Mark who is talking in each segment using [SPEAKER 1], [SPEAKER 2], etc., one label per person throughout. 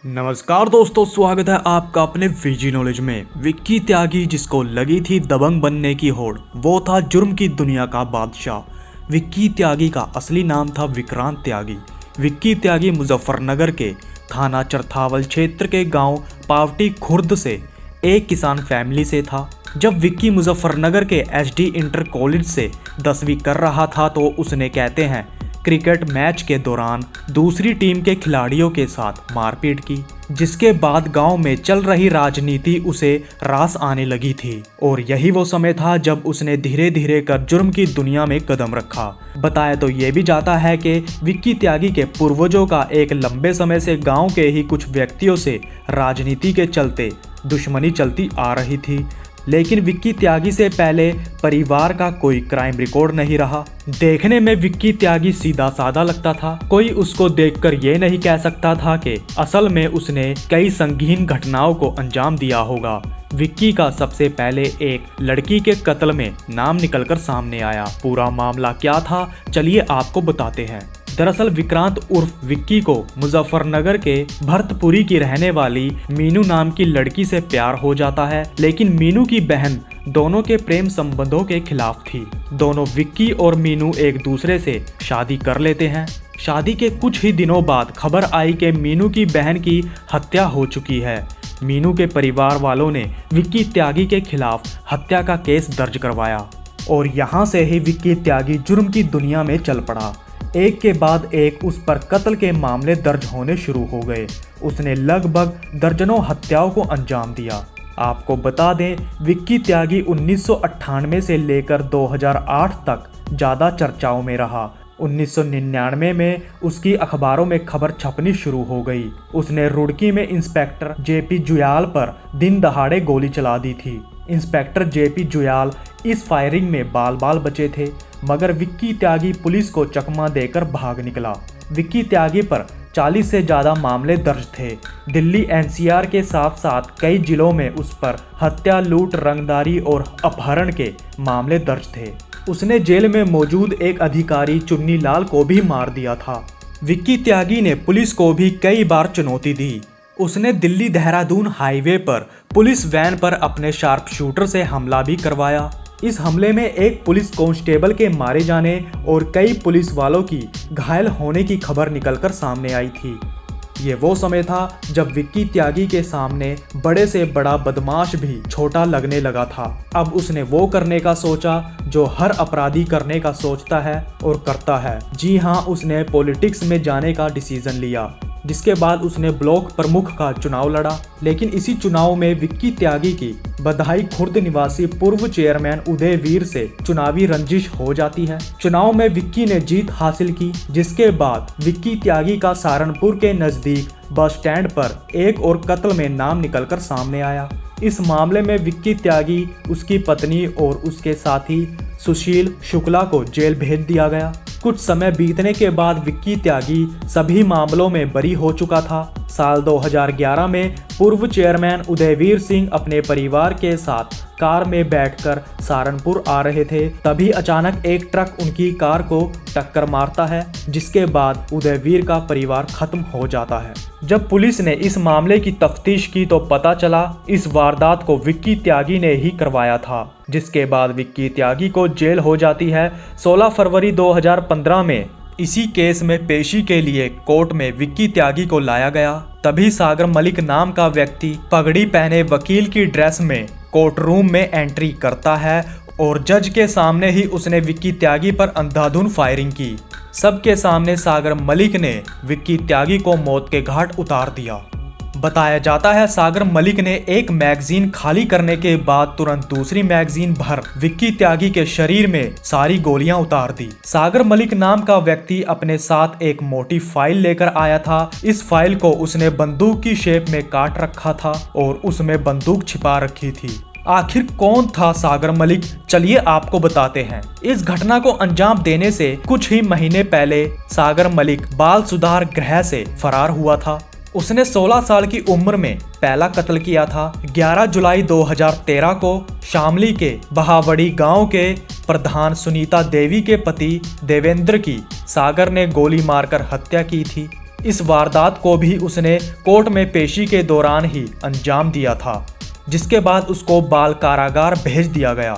[SPEAKER 1] नमस्कार दोस्तों, स्वागत है आपका अपने वीजी नॉलेज में। विक्की त्यागी, जिसको लगी थी दबंग बनने की होड़, वो था जुर्म की दुनिया का बादशाह। विक्की त्यागी का असली नाम था विक्रांत त्यागी। विक्की त्यागी मुजफ्फरनगर के थाना चरथावल क्षेत्र के गांव पावटी खुर्द से एक किसान फैमिली से था। जब विक्की मुजफ्फरनगर के एसडी इंटर कॉलेज से 10वीं कर रहा था तो उसने, कहते हैं, क्रिकेट मैच के दौरान दूसरी टीम के खिलाड़ियों के साथ मारपीट की, जिसके बाद गांव में चल रही राजनीति उसे रास आने लगी थी। और यही वो समय था जब उसने धीरे धीरे कर जुर्म की दुनिया में कदम रखा। बताया तो ये भी जाता है कि विक्की त्यागी के पूर्वजों का एक लंबे समय से गांव के ही कुछ व्यक्तियों से राजनीति के चलते दुश्मनी चलती आ रही थी, लेकिन विक्की त्यागी से पहले परिवार का कोई क्राइम रिकॉर्ड नहीं रहा। देखने में विक्की त्यागी सीधा साधा लगता था। कोई उसको देखकर ये नहीं कह सकता था कि असल में उसने कई संगीन घटनाओं को अंजाम दिया होगा। विक्की का सबसे पहले एक लड़की के कत्ल में नाम निकलकर सामने आया। पूरा मामला क्या था, चलिए आपको बताते हैं। दरअसल विक्रांत उर्फ विक्की को मुजफ्फरनगर के भरतपुरी की रहने वाली मीनू नाम की लड़की से प्यार हो जाता है, लेकिन मीनू की बहन दोनों के प्रेम संबंधों के खिलाफ थी। दोनों विक्की और मीनू एक दूसरे से शादी कर लेते हैं। शादी के कुछ ही दिनों बाद खबर आई कि मीनू की बहन की हत्या हो चुकी है। मीनू के परिवार वालों ने विक्की त्यागी के खिलाफ हत्या का केस दर्ज करवाया और यहाँ से ही विक्की त्यागी जुर्म की दुनिया में चल पड़ा। एक के बाद एक उस पर कत्ल के मामले दर्ज होने शुरू हो गए। उसने लगभग दर्जनों हत्याओं को अंजाम दिया। आपको बता दें, विक्की त्यागी 1998 से लेकर 2008 तक ज़्यादा चर्चाओं में रहा। 1999 में उसकी अखबारों में खबर छपनी शुरू हो गई। उसने रुड़की में इंस्पेक्टर जेपी जुयाल पर दिन दहाड़े गोली चला दी थी। इंस्पेक्टर जेपी जुयाल इस फायरिंग में बाल बाल बचे थे, मगर विक्की त्यागी पुलिस को चकमा देकर भाग निकला। विक्की त्यागी पर 40 से ज़्यादा मामले दर्ज थे। दिल्ली एनसीआर के साथ साथ कई जिलों में उस पर हत्या, लूट, रंगदारी और अपहरण के मामले दर्ज थे। उसने जेल में मौजूद एक अधिकारी चुन्नी लाल को भी मार दिया था। विक्की त्यागी ने पुलिस को भी कई बार चुनौती दी। उसने दिल्ली देहरादून हाईवे पर पुलिस वैन पर अपने शार्प शूटर से हमला भी करवाया। इस हमले में एक पुलिस कांस्टेबल के मारे जाने और कई पुलिस वालों की घायल होने की खबर निकलकर सामने आई थी। ये वो समय था जब विक्की त्यागी के सामने बड़े से बड़ा बदमाश भी छोटा लगने लगा था। अब उसने वो करने का सोचा जो हर अपराधी करने का सोचता है और करता है। जी हाँ, उसने पॉलिटिक्स में जाने का डिसीजन लिया, जिसके बाद उसने ब्लॉक प्रमुख का चुनाव लड़ा। लेकिन इसी चुनाव में विक्की त्यागी की बधाई खुर्द निवासी पूर्व चेयरमैन उदयवीर से चुनावी रंजिश हो जाती है। चुनाव में विक्की ने जीत हासिल की, जिसके बाद विक्की त्यागी का सहारनपुर के नजदीक बस स्टैंड पर एक और कत्ल में नाम निकलकर सामने आया। इस मामले में विक्की त्यागी, उसकी पत्नी और उसके साथी सुशील शुक्ला को जेल भेज दिया गया। कुछ समय बीतने के बाद विक्की त्यागी सभी मामलों में बरी हो चुका था। साल 2011 में पूर्व चेयरमैन उदयवीर सिंह अपने परिवार के साथ कार में बैठकर सहारनपुर आ रहे थे। तभी अचानक एक ट्रक उनकी कार को टक्कर मारता है, जिसके बाद उदयवीर का परिवार खत्म हो जाता है। जब पुलिस ने इस मामले की तफ्तीश की तो पता चला इस वारदात को विक्की त्यागी ने ही करवाया था, जिसके बाद विक्की त्यागी को जेल हो जाती है। 16 फरवरी 2015 में इसी केस में पेशी के लिए कोर्ट में विक्की त्यागी को लाया गया। तभी सागर मलिक नाम का व्यक्ति पगड़ी पहने वकील की ड्रेस में कोर्ट रूम में एंट्री करता है और जज के सामने ही उसने विक्की त्यागी पर अंधाधुन फायरिंग की। सबके सामने सागर मलिक ने विक्की त्यागी को मौत के घाट उतार दिया। बताया जाता है सागर मलिक ने एक मैगजीन खाली करने के बाद तुरंत दूसरी मैगजीन भर विक्की त्यागी के शरीर में सारी गोलियां उतार दी। सागर मलिक नाम का व्यक्ति अपने साथ एक मोटी फाइल लेकर आया था। इस फाइल को उसने बंदूक की शेप में काट रखा था और उसमें बंदूक छिपा रखी थी। आखिर कौन था सागर मलिक, चलिए आपको बताते हैं। इस घटना को अंजाम देने से कुछ ही महीने पहले सागर मलिक बाल सुधार गृह से फरार हुआ था। उसने 16 साल की उम्र में पहला कत्ल किया था। 11 जुलाई 2013 को शामली के बहावड़ी गांव के प्रधान सुनीता देवी के पति देवेंद्र की सागर ने गोली मारकर हत्या की थी। इस वारदात को भी उसने कोर्ट में पेशी के दौरान ही अंजाम दिया था, जिसके बाद उसको बाल कारागार भेज दिया गया।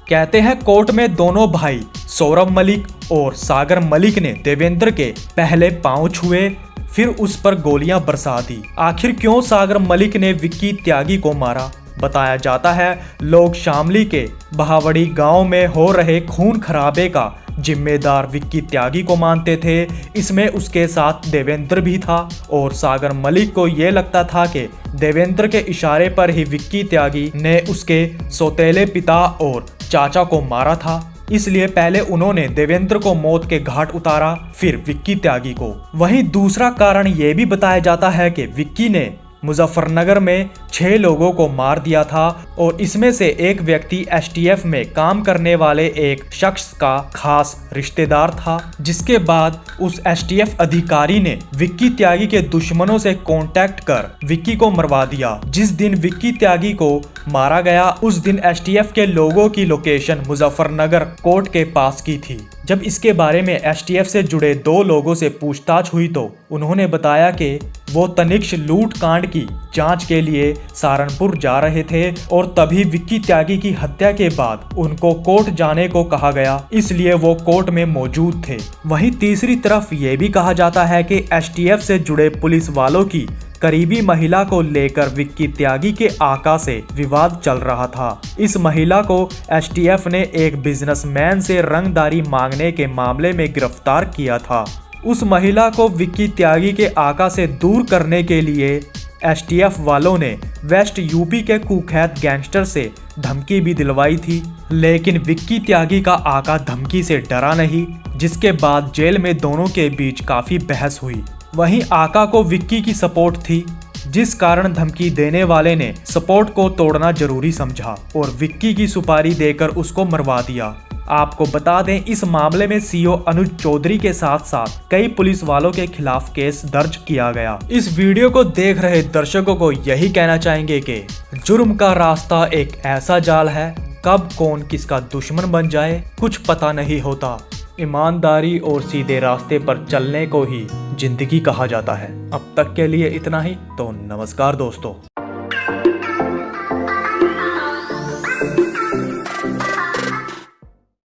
[SPEAKER 1] कहते हैं कोर्ट में दोनों भाई सौरभ मलिक और सागर मलिक ने देवेंद्र के पहले पांव छुए, फिर उस पर गोलियां बरसा दी। आखिर क्यों सागर मलिक ने विक्की त्यागी को मारा? बताया जाता है लोग शामली के बहावड़ी गांव में हो रहे खून खराबे का जिम्मेदार विक्की त्यागी को मानते थे। इसमें उसके साथ देवेंद्र भी था और सागर मलिक को ये लगता था कि देवेंद्र के इशारे पर ही विक्की त्यागी ने उसके सौतेले पिता और चाचा को मारा था। इसलिए पहले उन्होंने देवेंद्र को मौत के घाट उतारा, फिर विक्की त्यागी को। वहीं दूसरा कारण ये भी बताया जाता है कि विक्की ने मुजफ्फरनगर में 6 लोगों को मार दिया था और इसमें से एक व्यक्ति एसटीएफ में काम करने वाले एक शख्स का खास रिश्तेदार था, जिसके बाद उस एसटीएफ अधिकारी ने विक्की त्यागी के दुश्मनों से कांटेक्ट कर विक्की को मरवा दिया। जिस दिन विक्की त्यागी को मारा गया उस दिन एसटीएफ के लोगों की लोकेशन मुजफ्फरनगर कोर्ट के पास की थी। जब इसके बारे में एसटीएफ से जुड़े 2 लोगों से पूछताछ हुई तो उन्होंने बताया कि वो तनिष्क लूट कांड की जांच के लिए सहारनपुर जा रहे थे और तभी विक्की त्यागी की हत्या के बाद उनको कोर्ट जाने को कहा गया, इसलिए वो कोर्ट में मौजूद थे। वहीं तीसरी तरफ ये भी कहा जाता है कि एसटीएफ से जुड़े पुलिस वालों की करीबी महिला को लेकर विक्की त्यागी के आका से विवाद चल रहा था। इस महिला को एसटीएफ ने एक बिजनेसमैन से रंगदारी मांगने के मामले में गिरफ्तार किया था। उस महिला को विक्की त्यागी के आका से दूर करने के लिए एसटीएफ वालों ने वेस्ट यूपी के कुख्यात गैंगस्टर से धमकी भी दिलवाई थी, लेकिन विक्की त्यागी का आका धमकी से डरा नहीं, जिसके बाद जेल में दोनों के बीच काफी बहस हुई। वहीं आका को विक्की की सपोर्ट थी, जिस कारण धमकी देने वाले ने सपोर्ट को तोड़ना जरूरी समझा और विक्की की सुपारी देकर उसको मरवा दिया। आपको बता दें इस मामले में सीओ अनुज चौधरी के साथ साथ कई पुलिस वालों के खिलाफ केस दर्ज किया गया। इस वीडियो को देख रहे दर्शकों को यही कहना चाहेंगे कि जुर्म का रास्ता एक ऐसा जाल है, कब कौन किसका दुश्मन बन जाए कुछ पता नहीं होता। ईमानदारी और सीधे रास्ते पर चलने को ही जिंदगी कहा जाता है। अब तक के लिए इतना ही, तो नमस्कार दोस्तों।